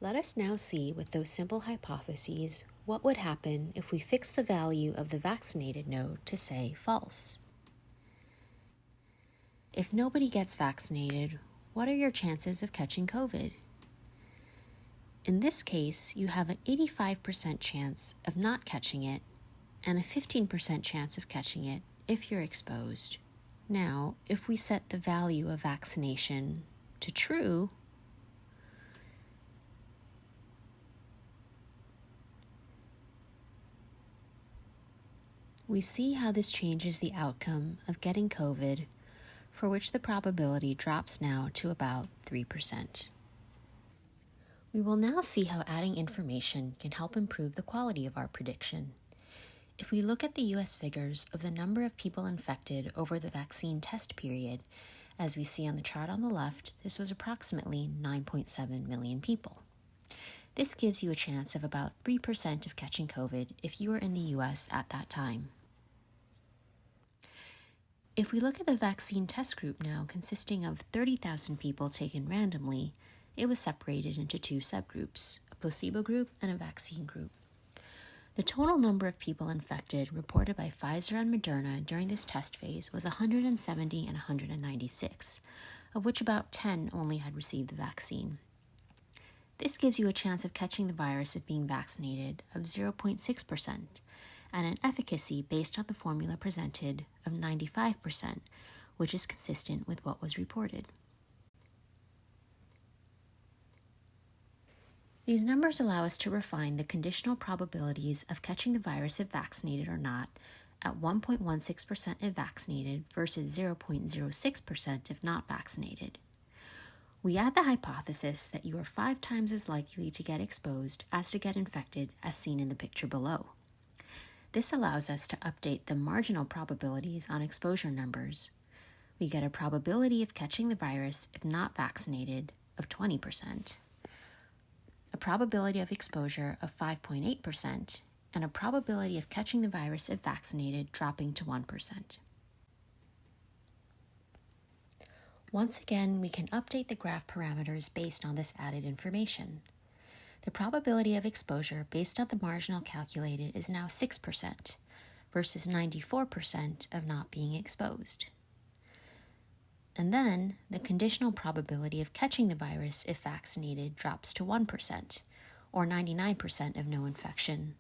Let us now see with those simple hypotheses what would happen if we fix the value of the vaccinated node to, say, false. If nobody gets vaccinated, what are your chances of catching COVID? In this case, you have an 85% chance of not catching it and a 15% chance of catching it if you're exposed. Now, if we set the value of vaccination to true, we see how this changes the outcome of getting COVID, for which the probability drops now to about 3%. We will now see how adding information can help improve the quality of our prediction. If we look at the US figures of the number of people infected over the vaccine test period, as we see on the chart on the left, this was approximately 9.7 million people. This gives you a chance of about 3% of catching COVID if you were in the US at that time. If we look at the vaccine test group now, consisting of 30,000 people taken randomly, it was separated into two subgroups, a placebo group and a vaccine group. The total number of people infected reported by Pfizer and Moderna during this test phase was 170 and 196, of which about 10 only had received the vaccine. This gives you a chance of catching the virus if being vaccinated of 0.6%, and an efficacy based on the formula presented of 95%, which is consistent with what was reported. These numbers allow us to refine the conditional probabilities of catching the virus if vaccinated or not at 1.16% if vaccinated versus 0.06% if not vaccinated. We add the hypothesis that you are 5 times as likely to get exposed as to get infected as seen in the picture below. This allows us to update the marginal probabilities on exposure numbers. We get a probability of catching the virus if not vaccinated of 20%, a probability of exposure of 5.8%, and a probability of catching the virus if vaccinated dropping to 1%. Once again, we can update the graph parameters based on this added information. The probability of exposure based on the marginal calculated is now 6% versus 94% of not being exposed. And then the conditional probability of catching the virus if vaccinated drops to 1% or 99% of no infection,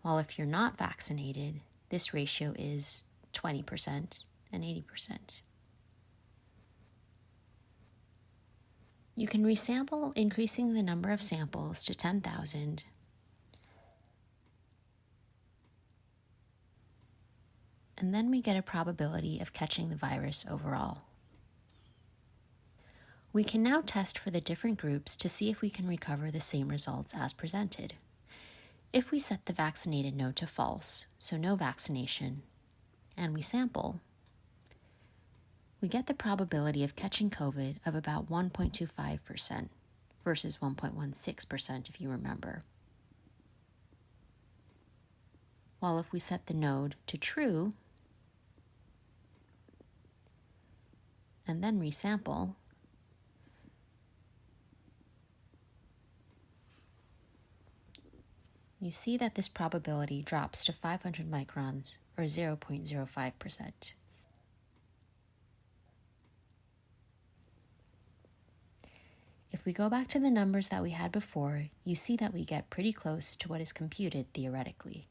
while if you're not vaccinated, this ratio is 20% and 80%. You can resample, increasing the number of samples to 10,000, and then we get a probability of catching the virus overall. We can now test for the different groups to see if we can recover the same results as presented. If we set the vaccinated node to false, so no vaccination, and we sample, we get the probability of catching COVID of about 1.25% versus 1.16% if you remember. While if we set the node to true and then resample, you see that this probability drops to 500 microns or 0.05%. If we go back to the numbers that we had before, you see that we get pretty close to what is computed theoretically.